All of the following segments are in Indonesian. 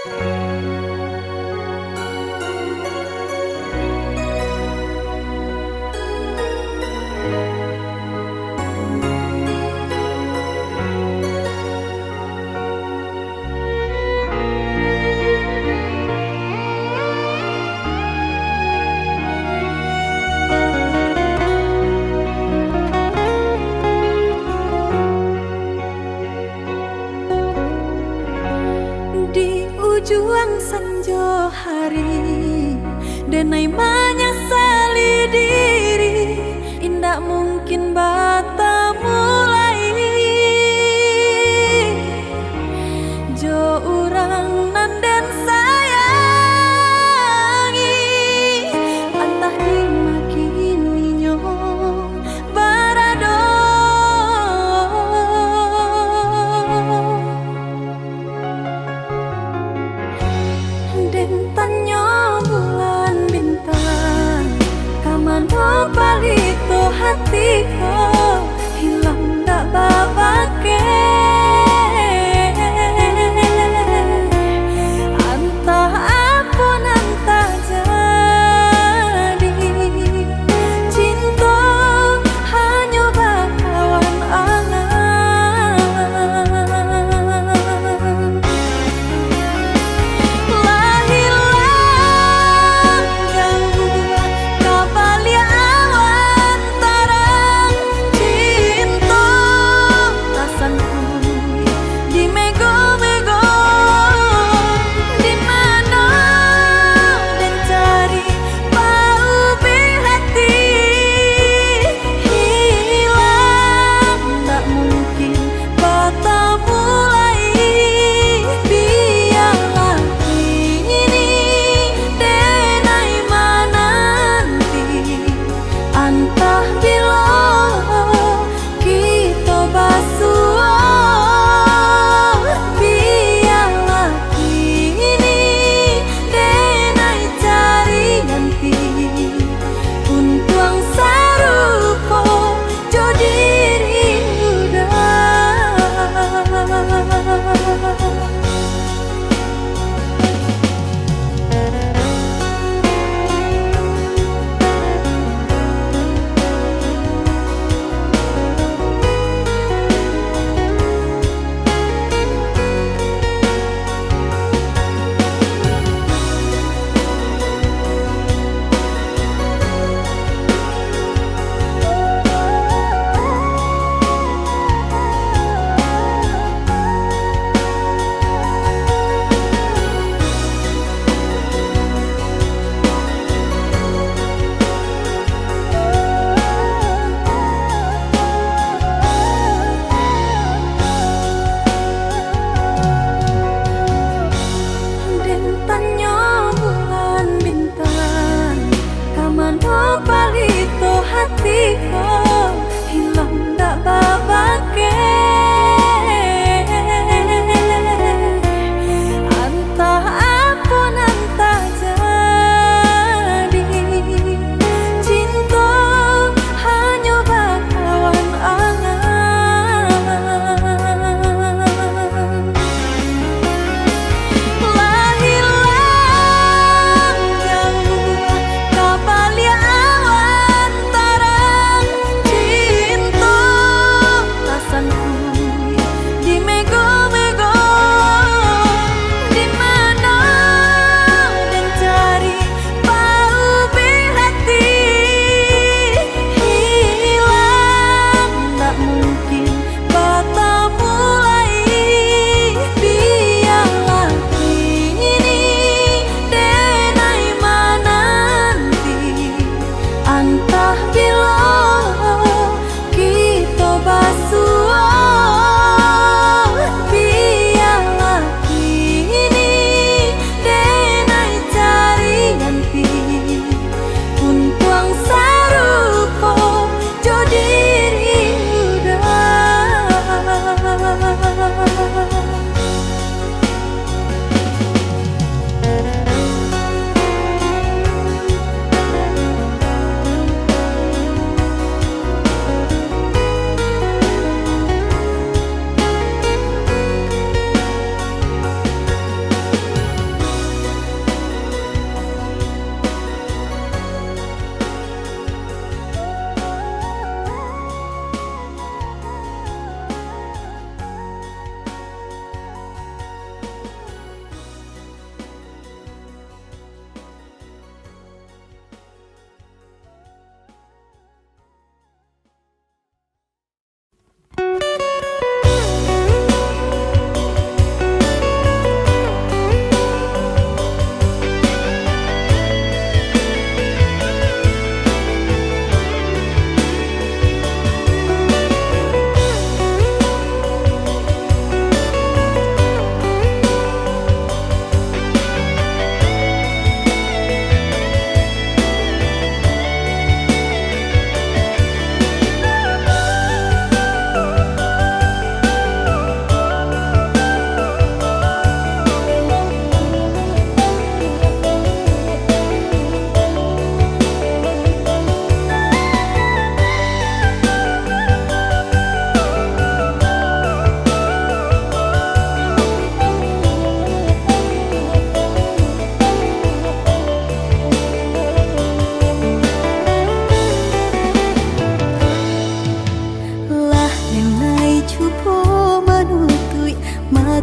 Di ujung senja hari, denai menyesali diri, indak mungkin bata mulai. Jo urang nan den sayangi, antah dimakini nyo barado. Den tanyo bulan bintang, kamano palito hatiku, hilang dak babake. Antah apun antah jadi, cinta hanya bakawan angan. Lahilang jauh kabalia awan tarang, cinta tak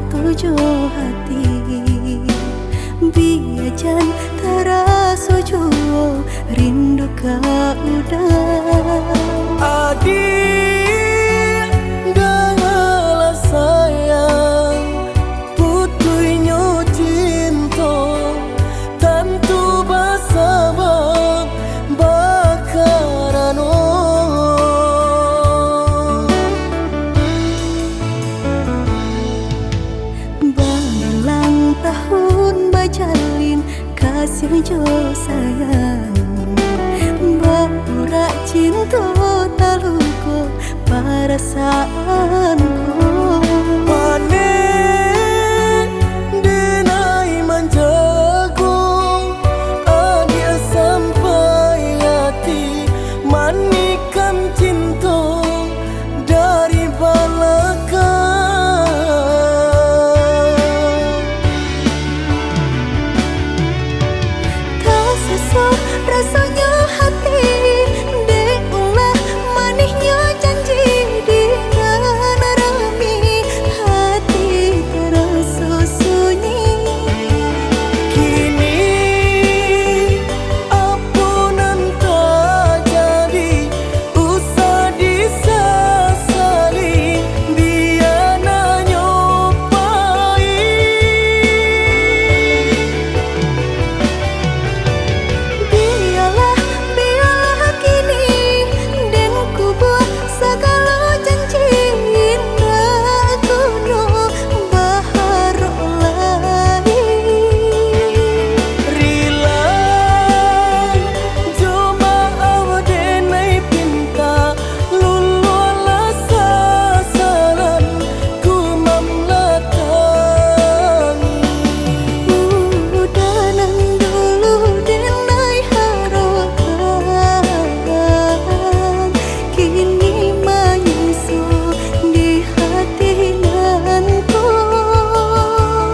tujuh hati biajan terasa jua rindu kau udah adik dengarlah sayang putuinyo cinta tentu bersama bakarano berulang tahun bajalin kasih jo sayang berurak cinta taluku perasaanku panen denai manjago adia sampai hati manikan cinta dari belakang tak sesak rasanya hati diulah manisnya janji dengan rami hati terasa sunyi kini ampunan tak jadi usah disesali biar nyopai biarlah kini dan ku buat segala janji indah kuno baharu lagi rila cuma awdenai pinta lululah sasaran ku mamlatangi udanan dulu denai harapan kini menyusul di hati nanku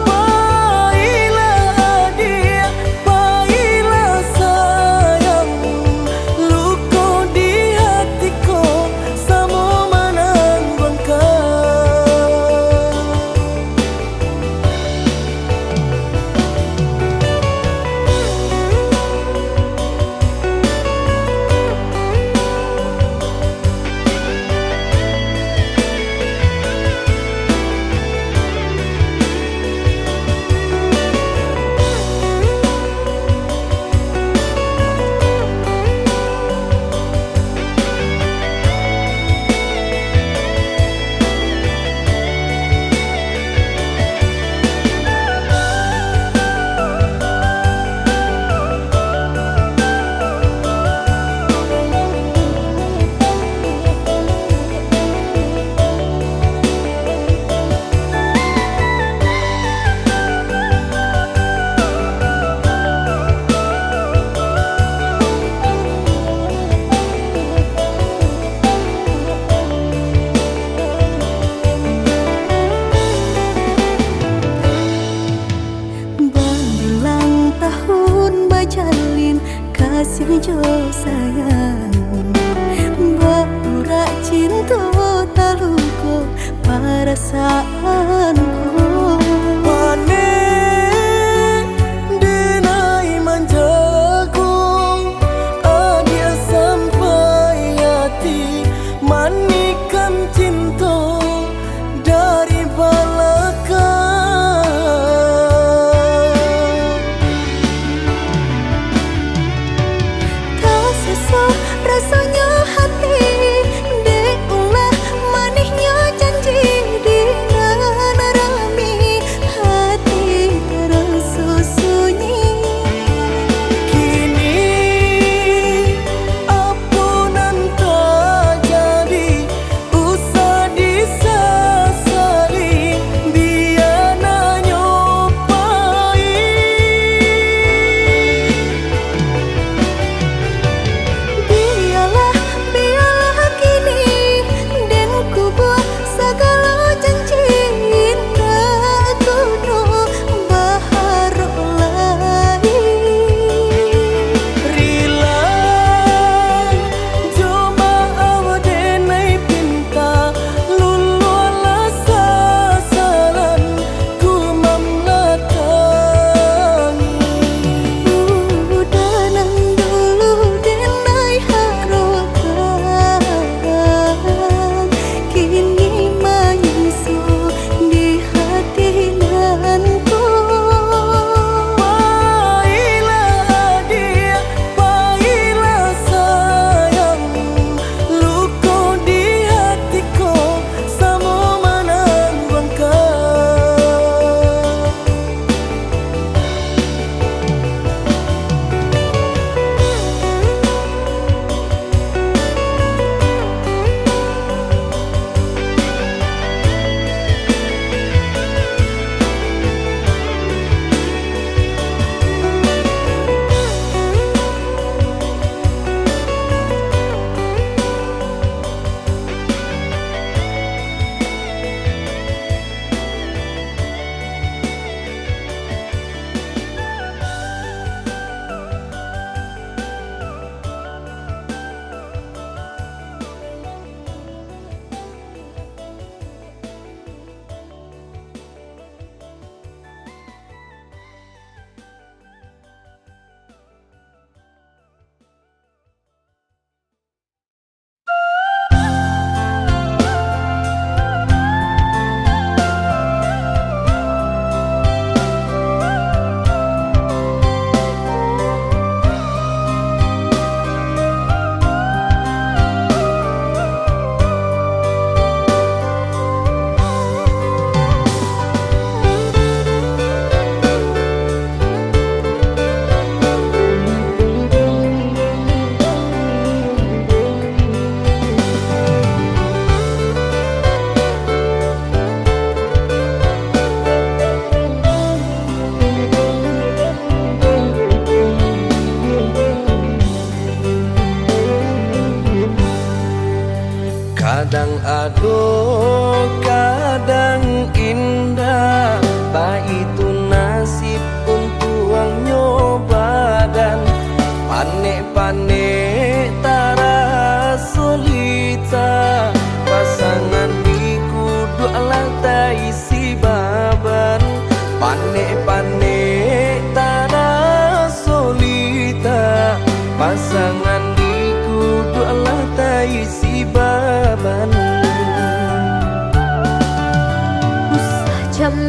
Baiklah dia, baiklah sayang luka di hatiku sama berulang tahun bajalin kasih jo sayang berurak cinta taluku perasaanku panen denai manjago adia sampai hati manikan cinta dari belakang tak sesak rasanya hati diulah manisnya janji dengan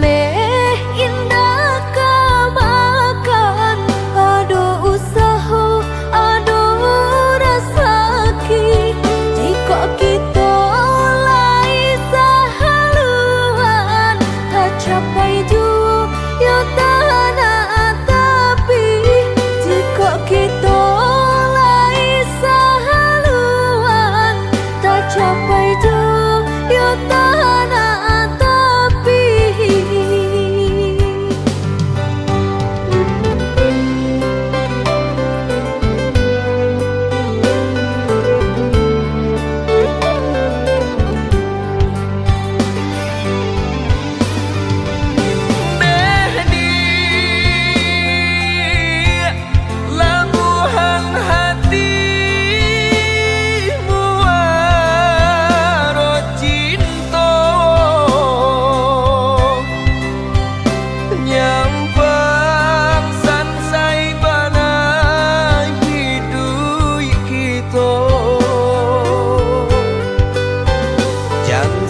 jameh indah kamakan. Aduh usaha, aduh rasaki. Jika kita lai sahaluan, tak capai jua ya tanah tapi. Jika kita lai sahaluan, tak capai jua ya tanah tapi.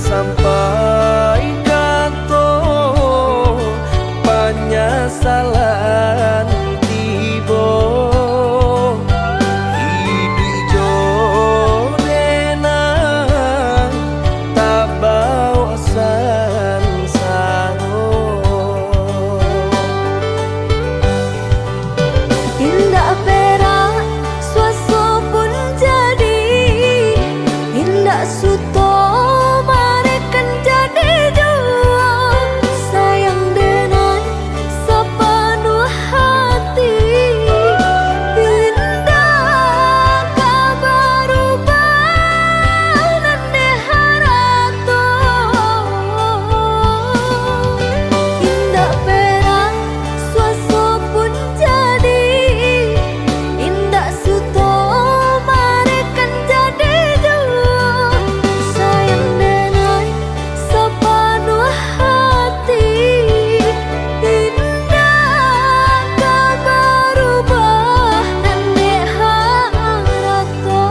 Sampai kato penyesalan tiba, hidup jodena tak bawa sansaro. Indah perak suaso pun jadi, indah suto marekan jadi jua. Sayang dengan sepenuh hati, indah kabar ubah nande harato. Indah perak suaso pun jadi, indah suto marekan jadi jua. Sayang dengan sepenuh hati, indah kabar ubah nande harato.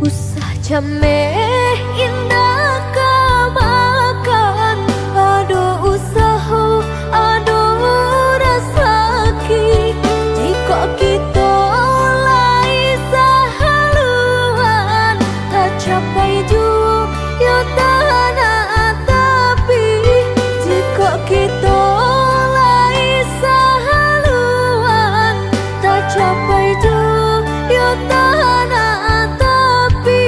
Usah jameh indah kamakan. Aduh usaha, aduh rasaki. Jika kita lai sahaluan, tak capai jua ya tanah tapi. Jika kita lai sahaluan, tak capai jua ya tanah tapi.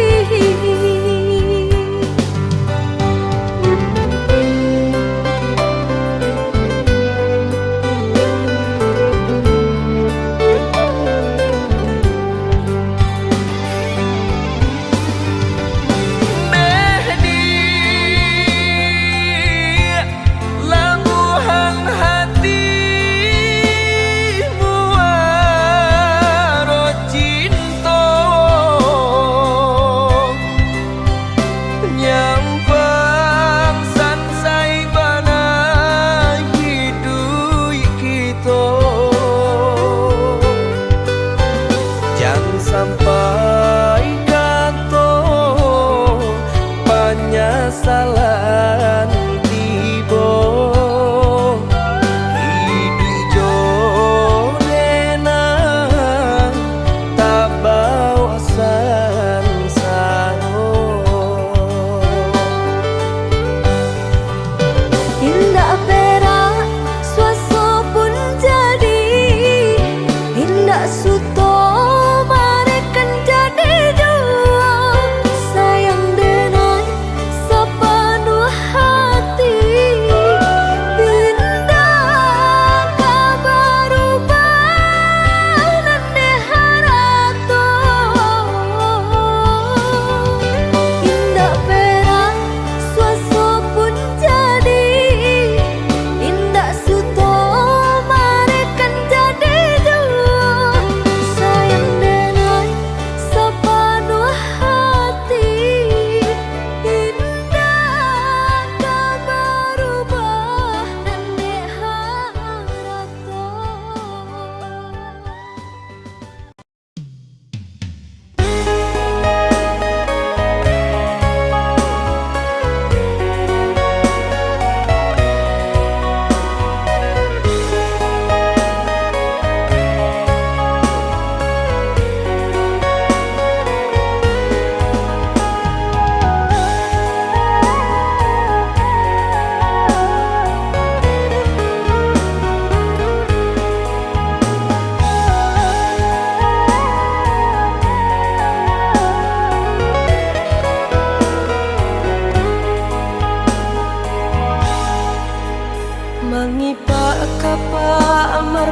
Sampai kato penyesalan tiba, hidup jodena tak bawa sansaro. Indah perak suaso pun jadi, indah suto marekan jadi jua. Sayang dengan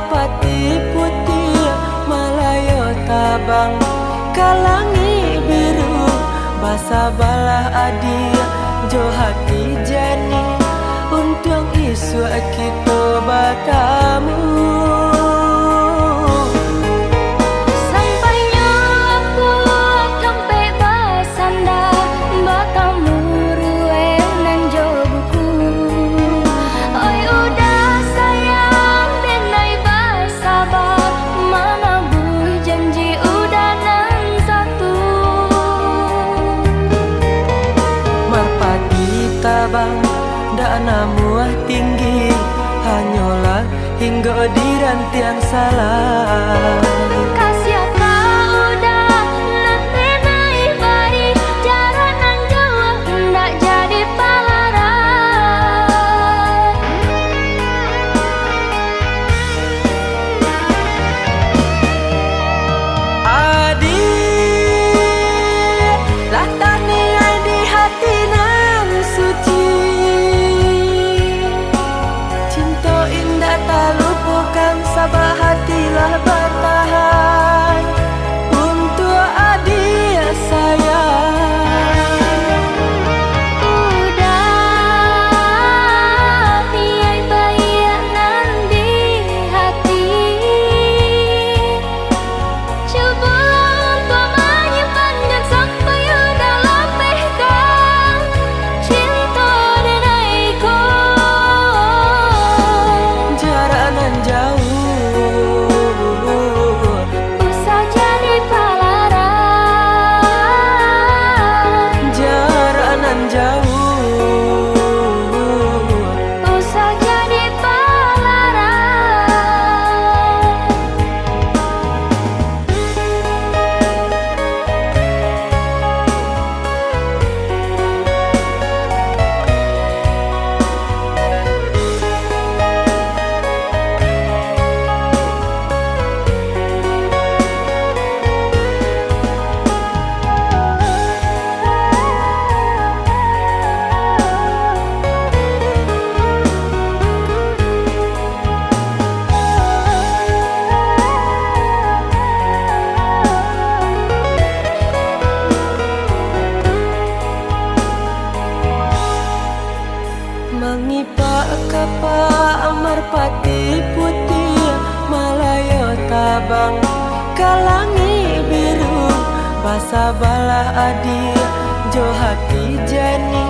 merpati putih Malayo tabang kalangi biru basa balah adi jo hati jani untung isu kita batamu. Ndak namuah tinggi hanyalah hingga di rantiang salah. Kasih kau udah nanti naik bari jarak nang jauh ndak jadi palaran. Adik lah tani di hati nan suci sabah hatilah bertahan untuk adik sayang. Udah tiai bayanan di hati coba untuk menyimpan dan sampai dalam pegang cinta dan aiko jarak nan jauh mengipak kapa merpati putih Malayo tabang kalangi biru basa balah adi jo hati jani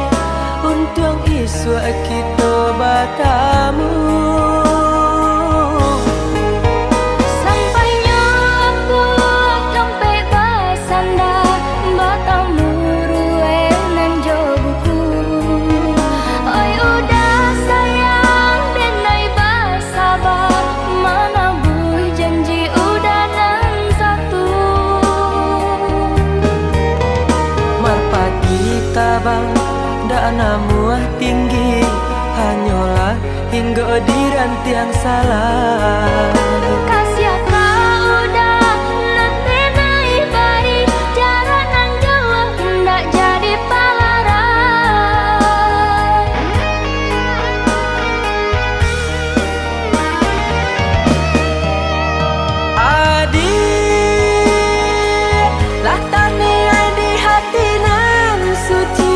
untung isu kita batamu. Ndak namuah tinggi hanyalah hingga di rantiang salah. Kasih kau udah nanti naik bari jarak nang jauh ndak jadi palaran. Adik lah tani di hati nan suci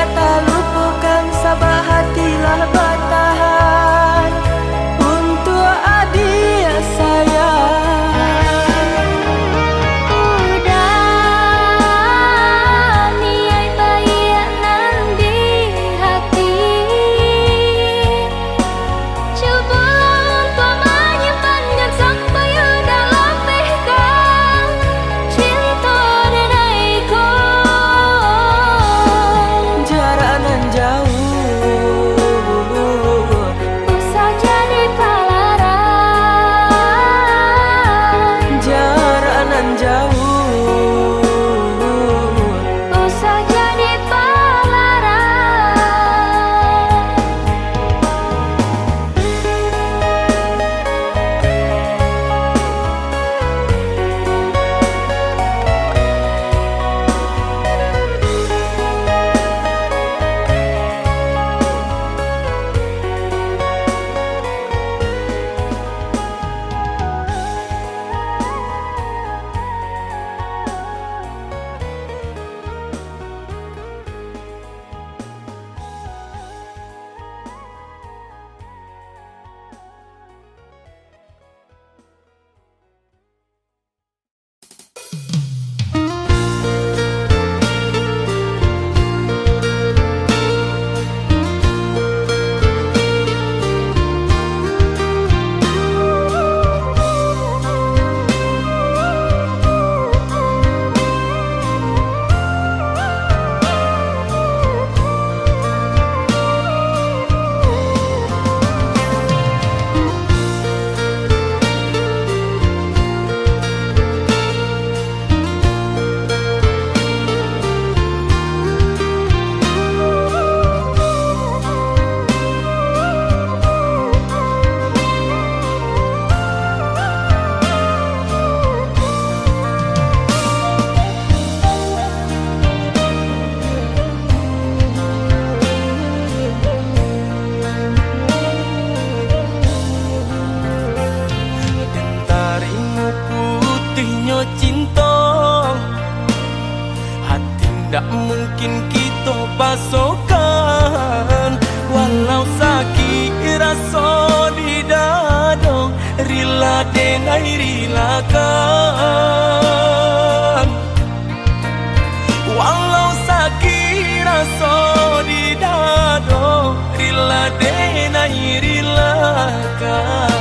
tak lupakan sabah hatilah bertahan. tak mungkin kita pasokan. Walau sakit rasa di dada, rela denai rilakan. Walau sakit rasa di dada, rela denai rilakan.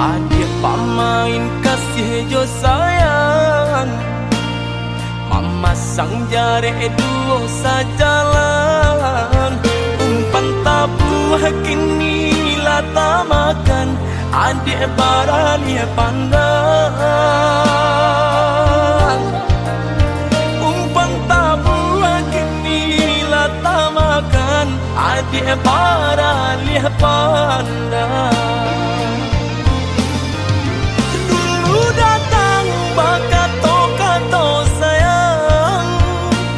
Adik pamain kasih jo sayang, mama sang jare duo sajalan. Umpan tabuh kini lata makan, adik baralia pandang. Umpan tabuh kini lata makan, adik baralia pandang. Datang bakato-kato sayang,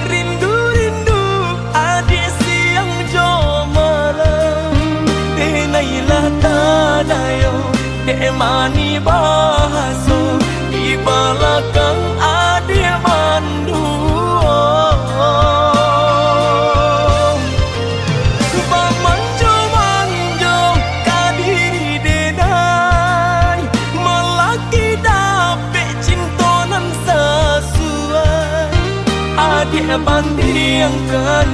rindu-rindu adik siang jo malam. Denailah tadayo, dek mani bahaso, di belakang adik mandu. Manjo-manjo kadiri denai, melaki adik bandingkan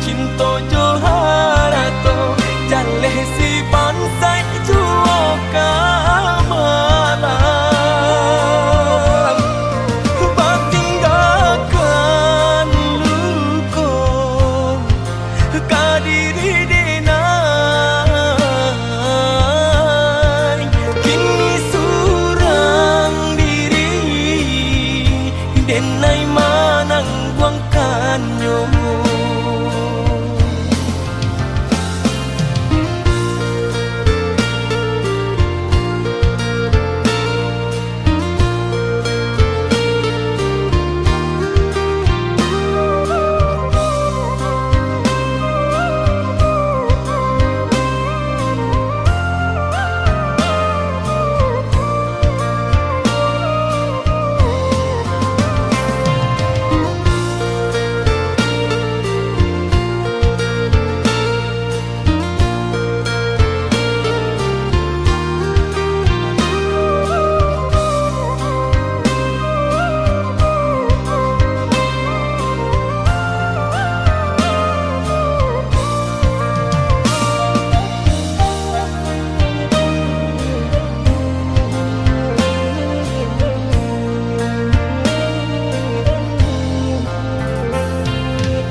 cinta joharato, jaleh si bansai juo kamalam. Batinggalkan luko kadiri denai, kini surang diri denai manang buangkannya.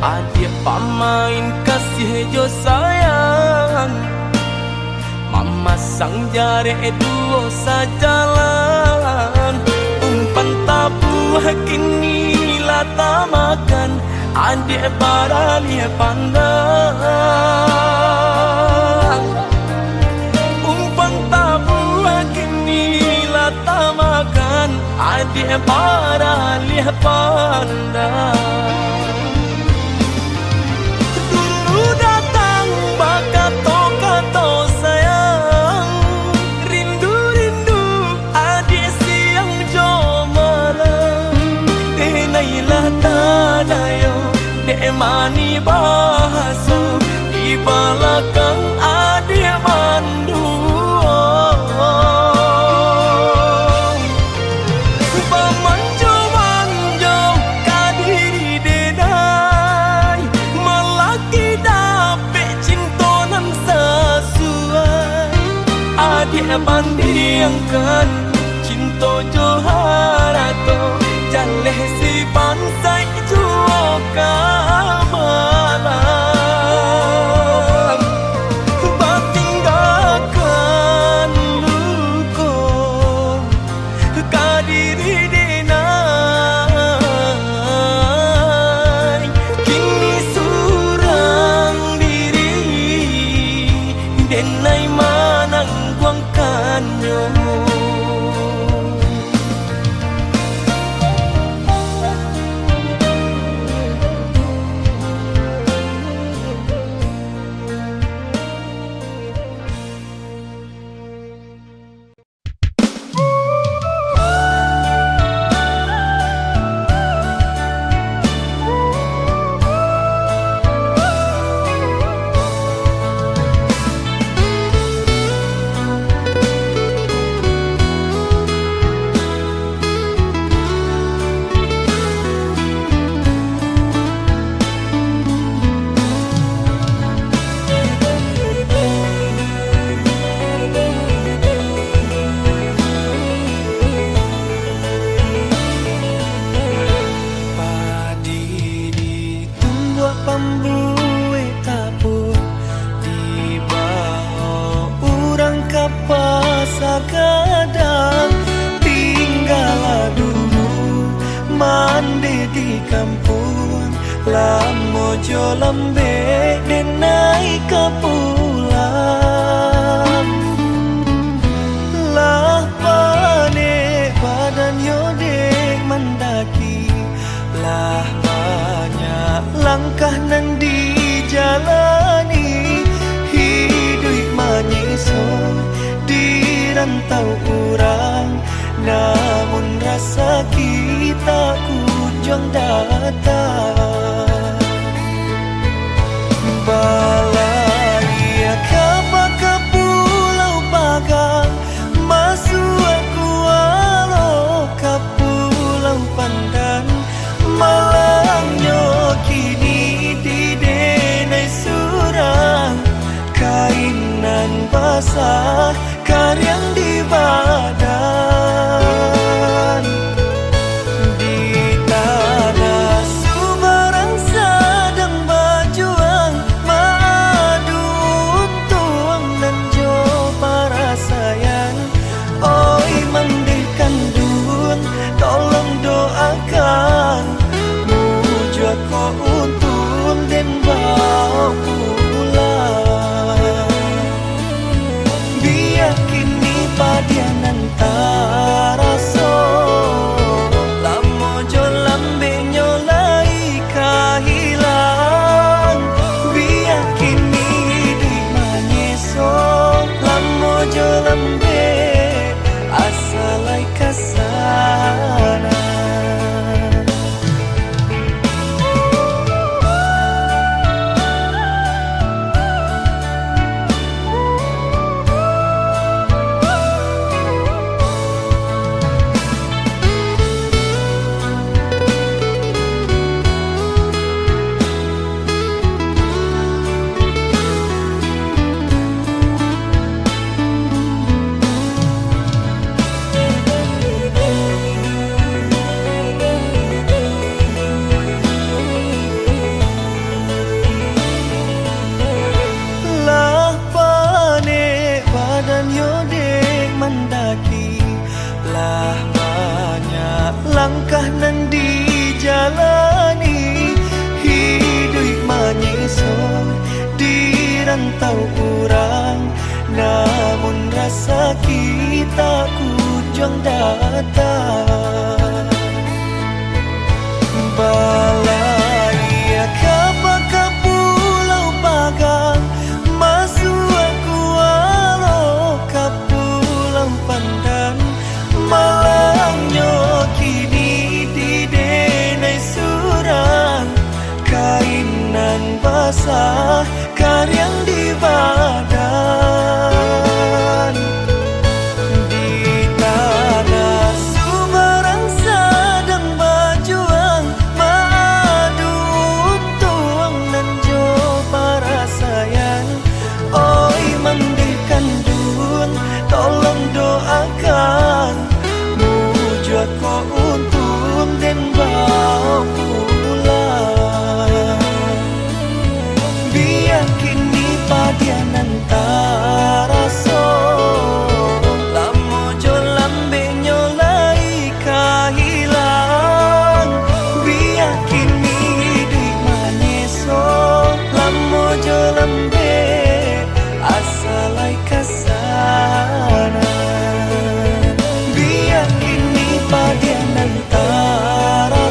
Adik pamain kasih jo sayang, mama sang jare duo sajalan. Umpan tabuh kini lata makan, adik baralia pandang. Umpan tabuh kini lata makan, adik baralia pandang. Datang bakato-kato sayang, rindu-rindu adik siang jo malam. Denailah tadayo, dek mani bahaso, di belakang adik mandu. Manjo-manjo kadiri denai, melaki adik bandingkan cinta joharato, jaleh si bansai juo kamalam. Batinggalkan luko kadiri denai, kini surang diri denai manang buangkannya. mandi di kampung lamo jo lambe denai kapulang lah pane badan yodek mendaki lah banyak langkah nan dijalani hidup manyiso di rantau urang namun rasa kita kunjung datang balai kapa ke pulau Bagang masuk aku alo ke pulau Pandan malangnya kini di denai surang kainan basah karyang di badan di tanah Sumarang sedang berjuang madu untung dan jo para sayang oi mandikan dun tolong doakan muja ko untung dan bawa pulang biar kini padianan taraso lamo jo lambe nyolai kahilang biar kini di manyeso lamo jo lambe asalai kasana lah banyak langkah nan dijalani hidup manyiso di rantau urang namun rasa kita kunjung datang balai kapa ke pulau Bagang masuk aku alo ke pulau Pandan malangnya kini di denai surang kainan basah karyang di badan di tanah Sumarang sedang berjuang madu untung dan jo para sayang oi mandikan dun tolong doakan muja ko untung dan bawa pulang biar kini padianan taraso lamo jo lambe nyolai kahilang biar kini di manyeso lamo jo lambe asalai kasana biar kini padianan taraso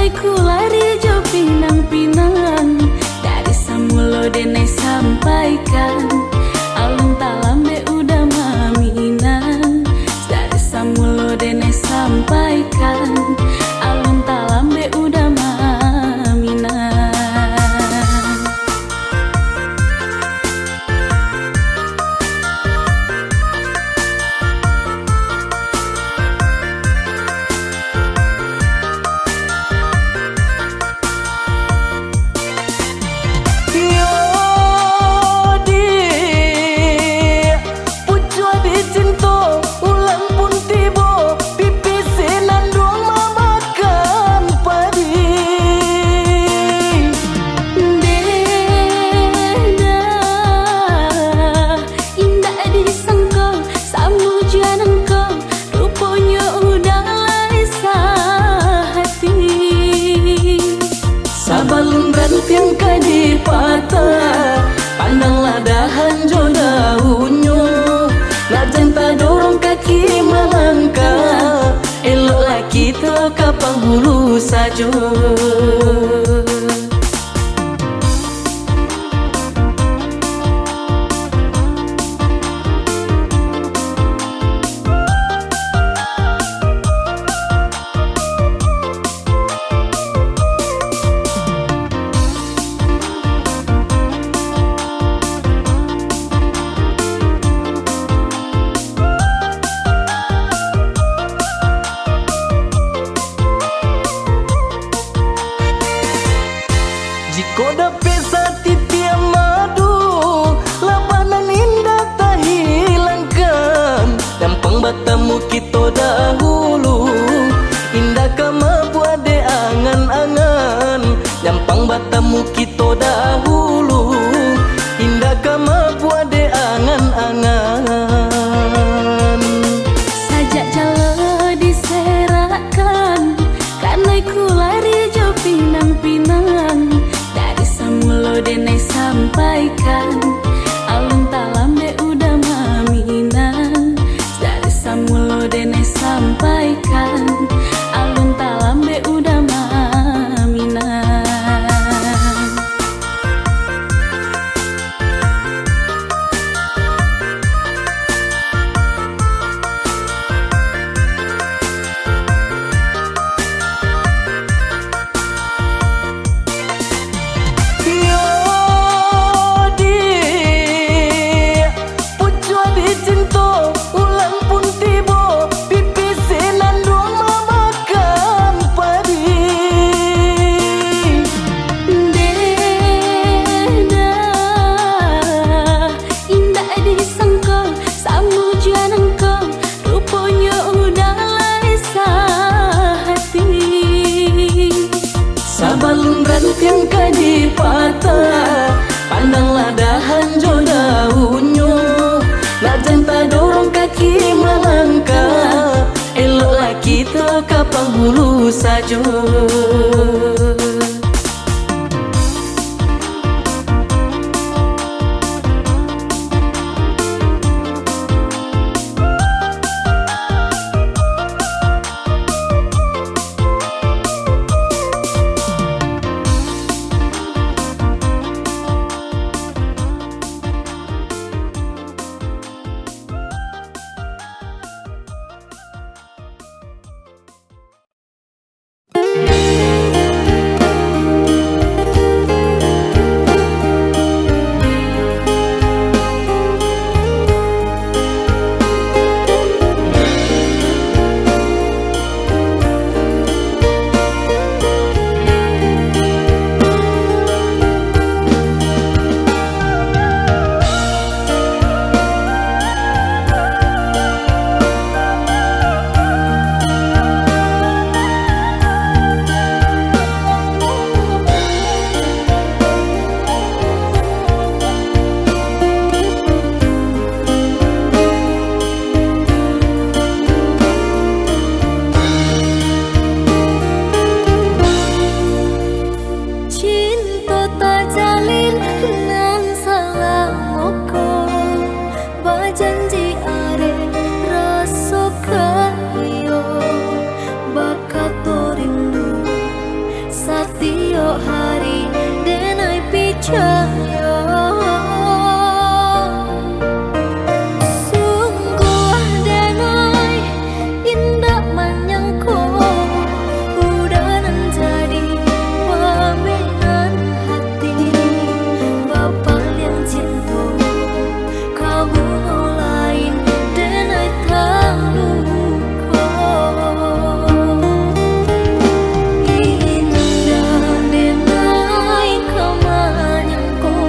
Karena ku lari jo pinang-pinang, dari samulo dene sampaikan alun talambe udah maminang. Dari samulo dene sampaikan alun talambe udah maminang. Sabalun rantiang kadi patah, pandanglah dahan jo daunnya. Najan tak dorong kaki melangkah, eloklah kita kapang hulu saja. Jiko dapat satitia madu, labanan indah tak hilangkan. Dampang batamu kita dahulu, indah kama buat de angan-angan. Dampang batamu kita dahulu, indah kama buat de angan-angan. Sajak jalo diserakan, karena ku lari jo pinang-pinang. Mulo dene sampaikan alun talambe udah maminang. Dari samulo dene sampaikan alun talambe udah maminang. Sabalun rantiang kadi patah, pandanglah dahan jo daunnya. Najan tak dorong kaki melangkah, eloklah kita kapang hulu saja. percaya. Sungguh denai indah menyangko udah jadi paminan hati. Bapak yang cinta kamu lain denai terluka. Indah denai kau menyangko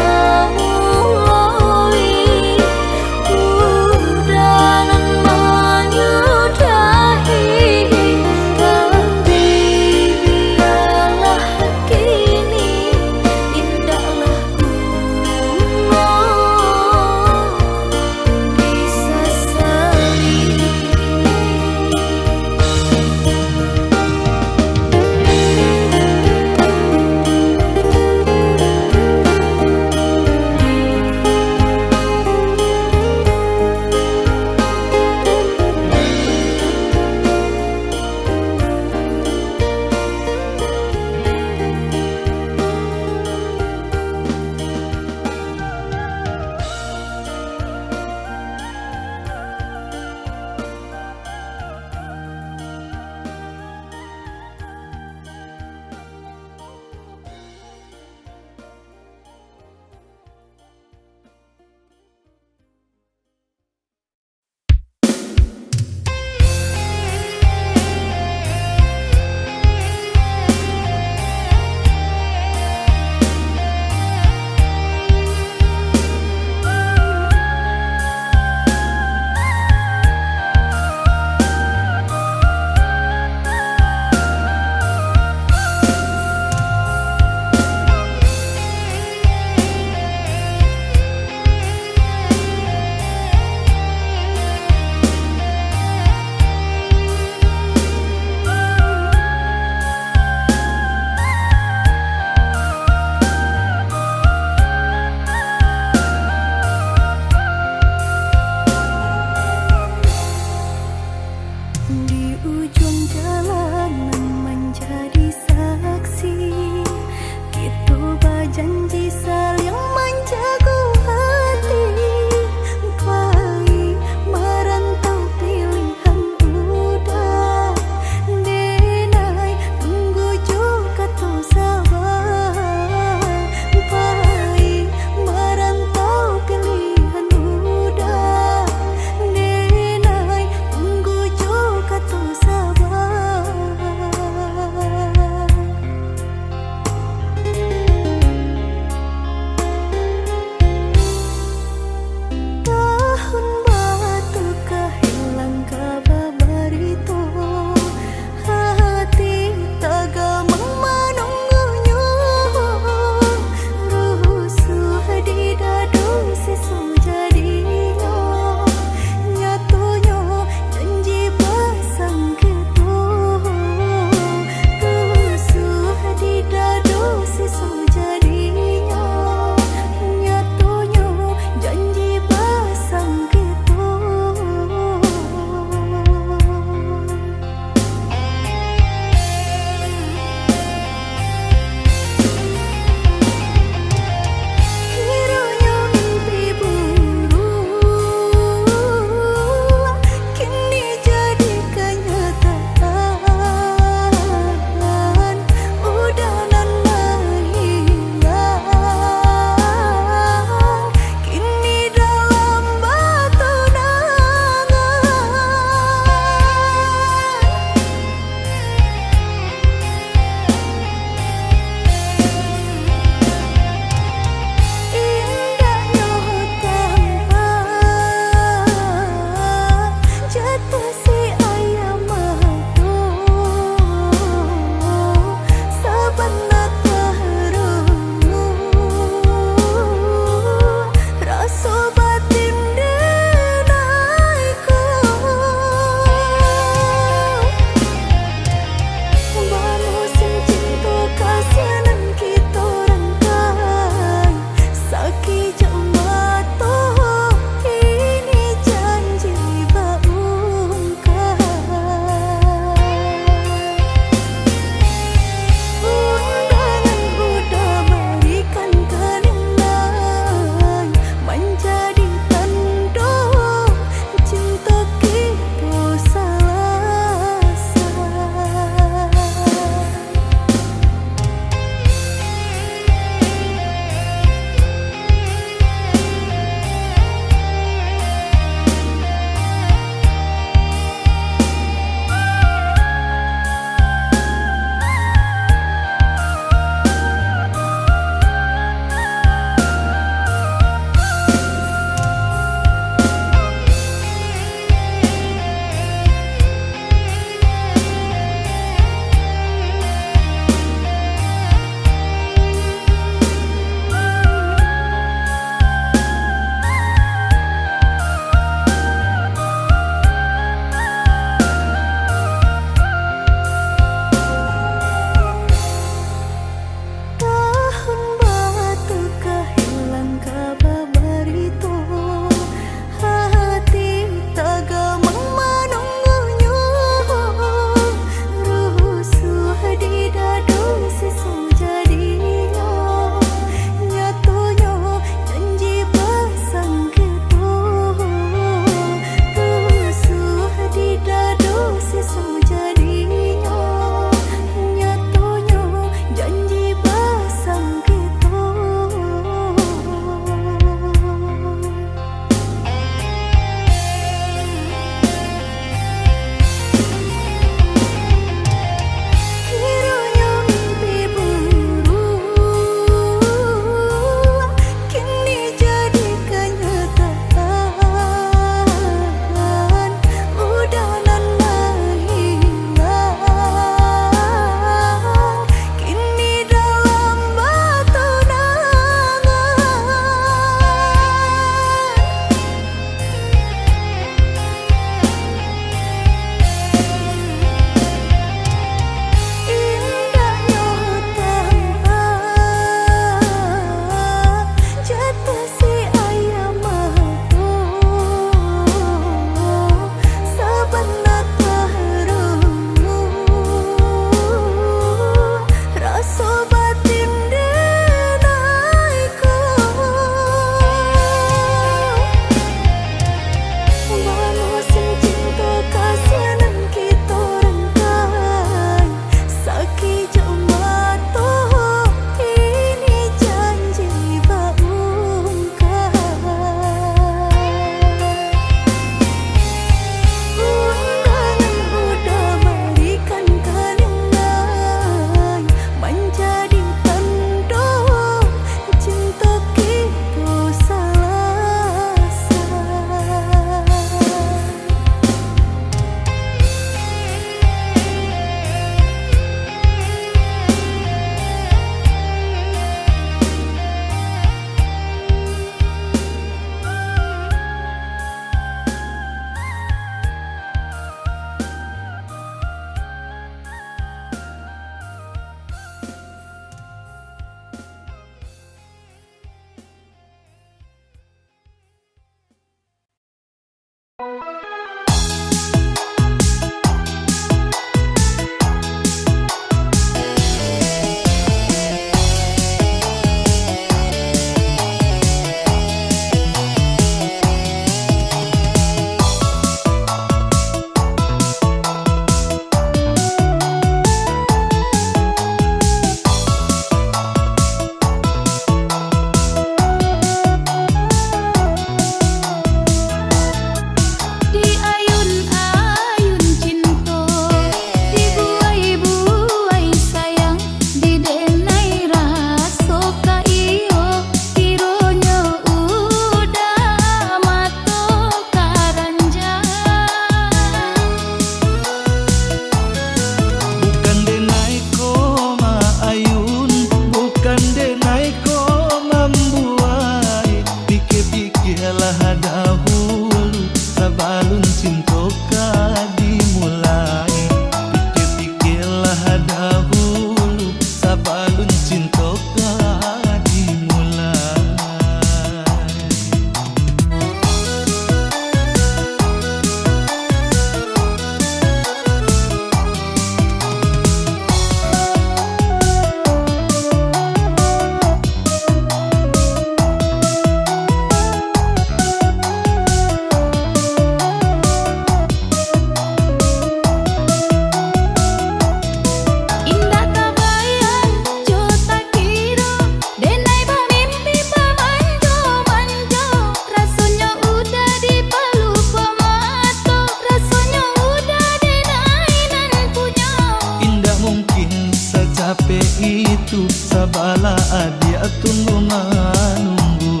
Sabala adia tunggu manunggu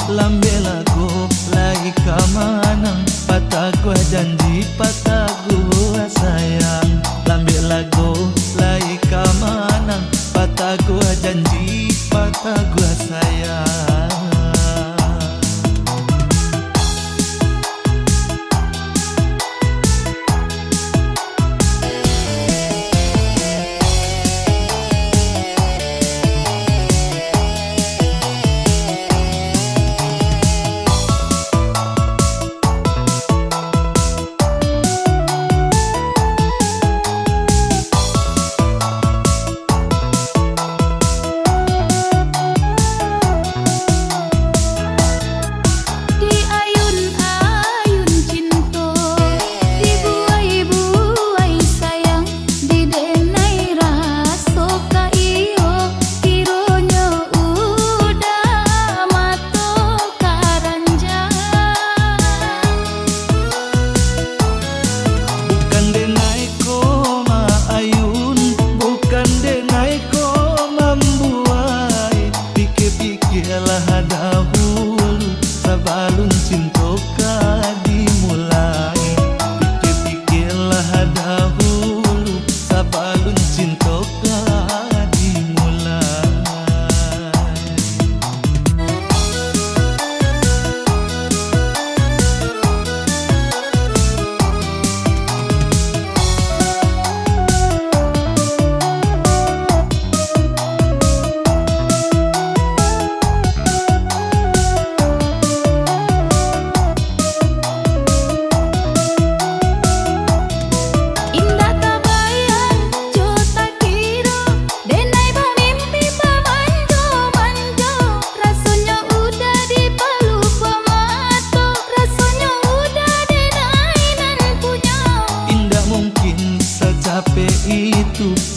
lambe lagu lagi kamanang patah gua janji patah gua sayang lambe lagu lagi kamanang patah gua janji patah gua sayang.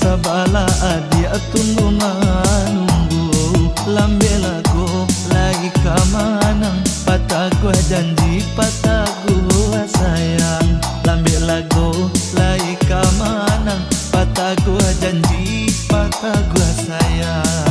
Sabala adia tunggu manunggu lambe lagu lagi kamanang patah gua janji patah gua sayang lambe lagu lagi kamanang patah gua janji patah gua sayang.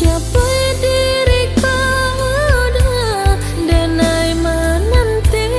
Capai diri kau dah denai menanti.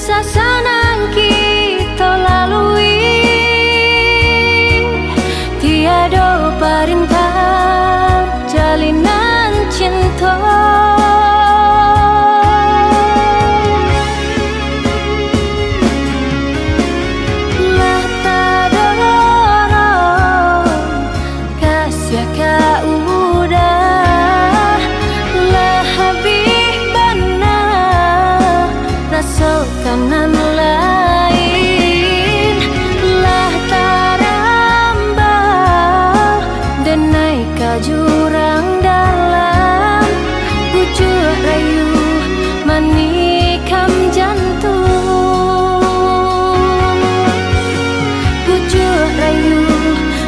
sasanan kita lalui, tiada perintah jalinan cinta. Lah tada orang kasih kau udah, lah habis benar rasa kanan lain, lah tarambah dan naik ke jurang dalam, pucuk rayu menikam jantung, pucuk rayu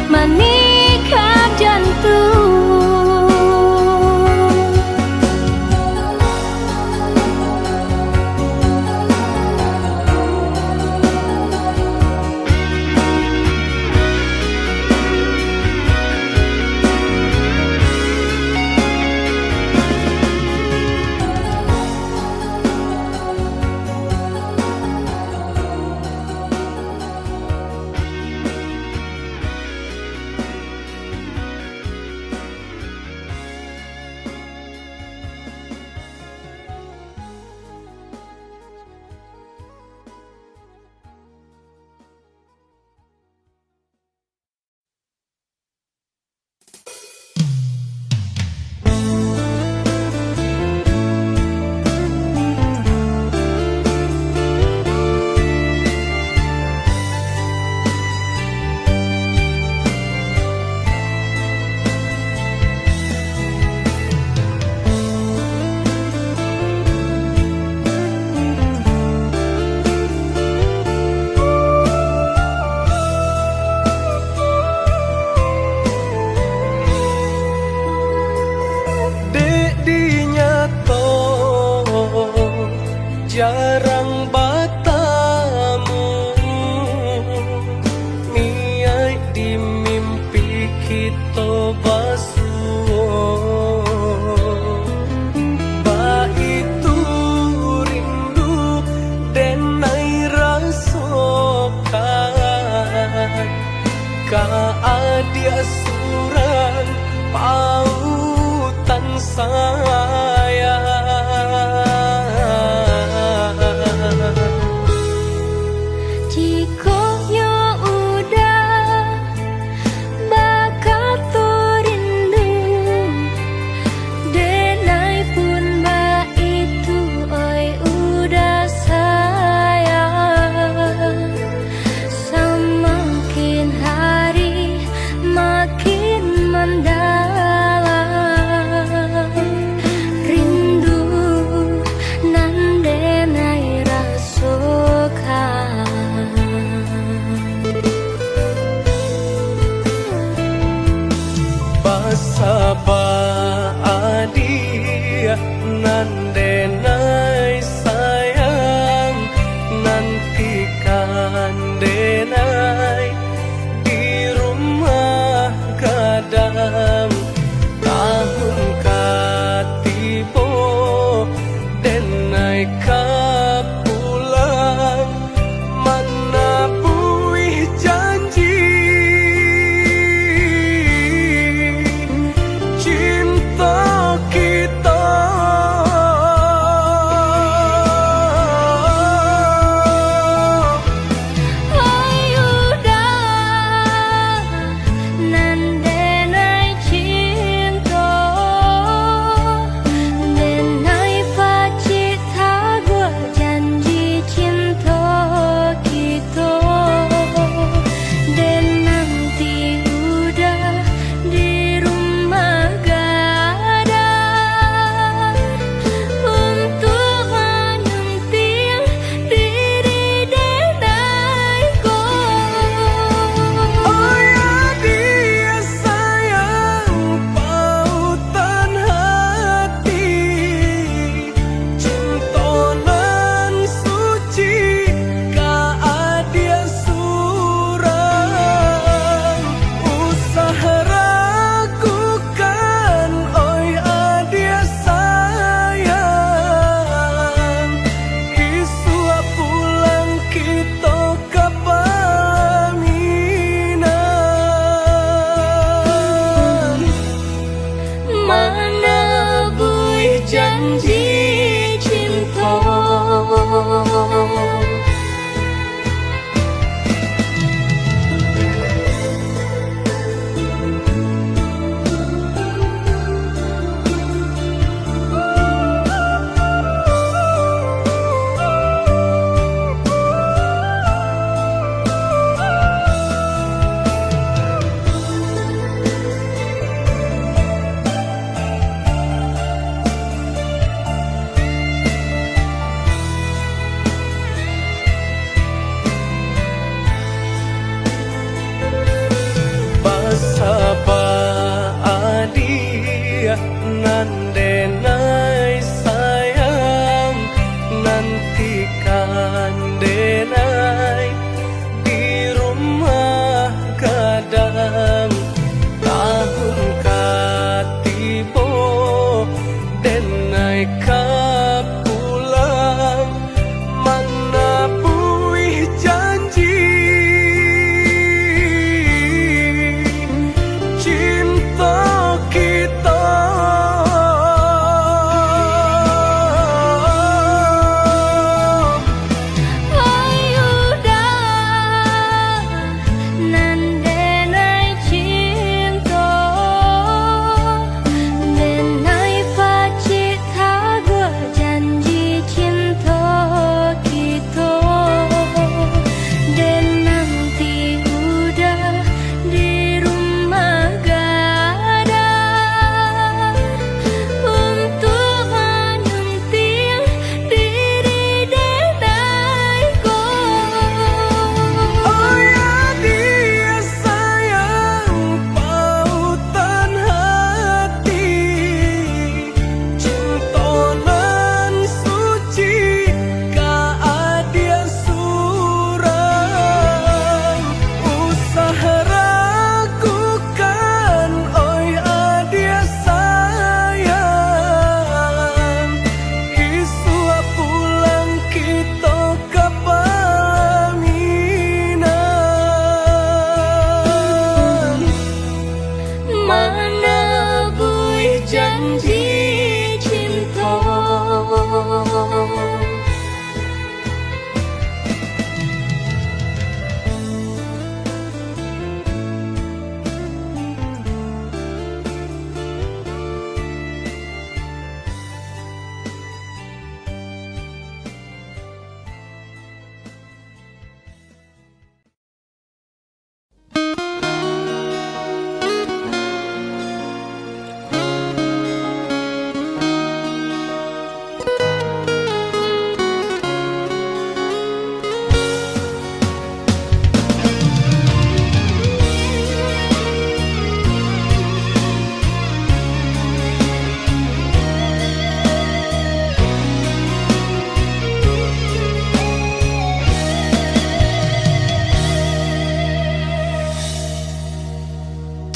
menikam jantung. jarang bertemu, niai di mimpi kita basuh. Ba itu rindu dan nai rasakan, ka adia surang pautan sayang. Sabah adia nandenai sayang, nantikan denai di rumah gadang. Tahun katibo denai ka pulang, mana buih janji cinta kita. janji cinta. Basaba adia nandenai sayang, nantikan denai di rumah gadang. Tahun katibo denai kapulang, mana buih janji cinta kita. Ayuda nandenai cinta, denai pacita gua janji cinta kita. Dan nanti udah di rumah gadang untuk menyunting diri denaiku. Oh ya dia sayang pautan hati, cinta nan suci ka adia surang. Usaha ragukan oi adia sayang, isua pulang kita ke pelaminan. Mana buih janji cinta.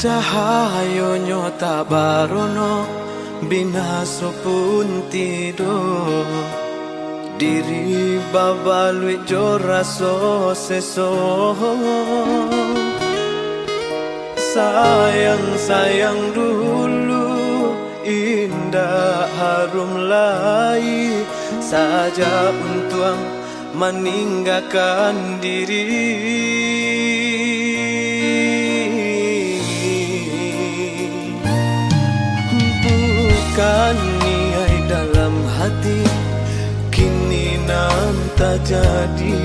Cahayonyo tak barono, binaso pun tidur. Diri babalui jo raso seso. Sayang-sayang dulu, indah harum lai saja untuk meninggalkan diri. Bukan niai dalam hati, kini nan tak jadi.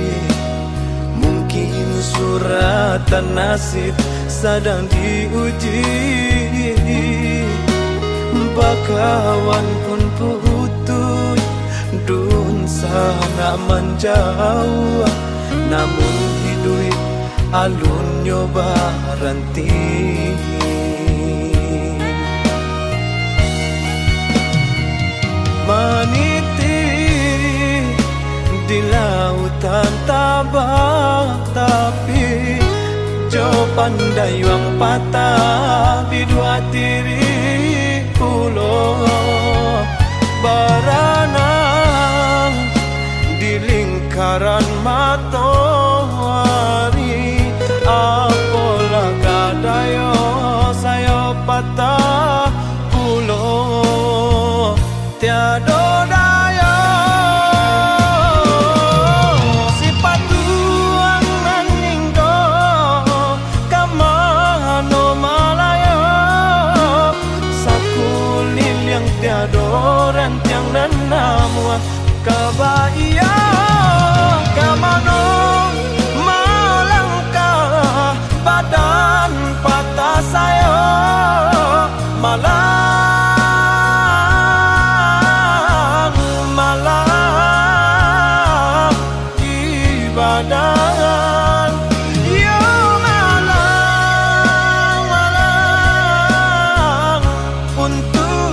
Mungkin suratan nasib sedang diuji. Bakawan pun putus, dun sana menjauh. Namun hidup alun nyoba ranti. Meniti di lautan tabah, tapi jo pandai wang patah di dua tiri pulau. Berenang di lingkaran matahari, apalah kadayo saya patah pulau. Tiada Kabaya kamano malangkah badan patah saya malang malang ibadah yo malang malang untuk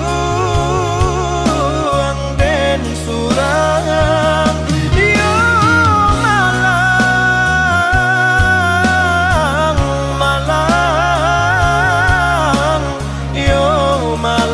den surang yo malang malang yo malang.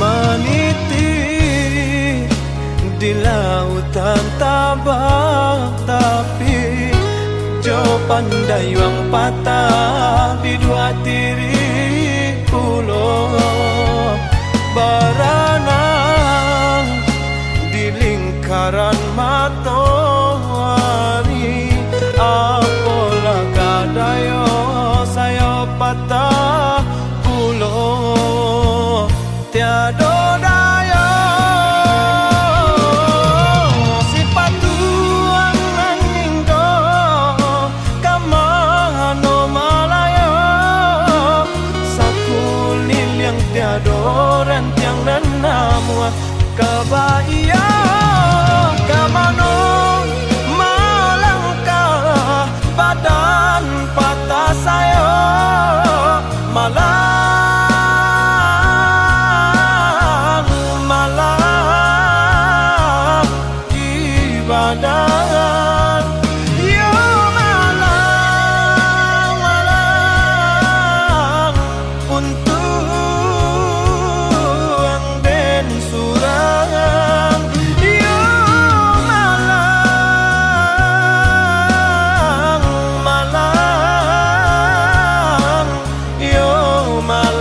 Meniti di lautan tabak tapi jo pandai wang patah di dua tiri pulau baranang di lingkaran matahari apalah kadayo saya patah pulau tiada daya si patuan nanginggo kamano malaya sakulil yang tiada rentiang dan namua kabaya kamano malangkah badan patah saya malang badan yo malang malang untuk den surang yo malang malang yo malang.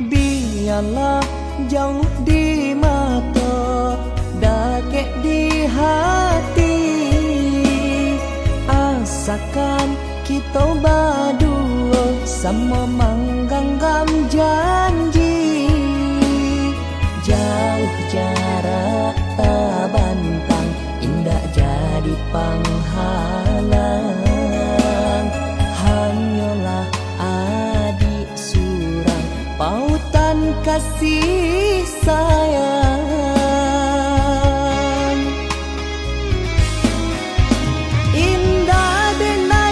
Biarlah jauh di mata, dakek di hati. Asakan kita berdua sama menggenggam janji. Jauh jarak tak bantang, indah jadi penghalang. Hanyalah adik surang, pautan kasih sayang. Indah denang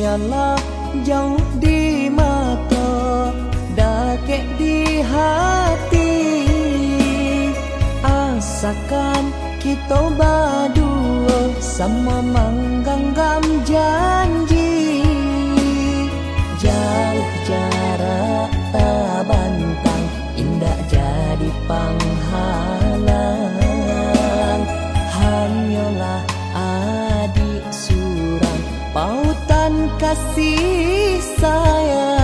hanyalah jauh di mata, dakek di hati. Asakan kita berdua sama menggenggam janji. Jauh jarak tak bantang, indah jadi penghalang. Hanyalah adik surang, pautan kasih sayang.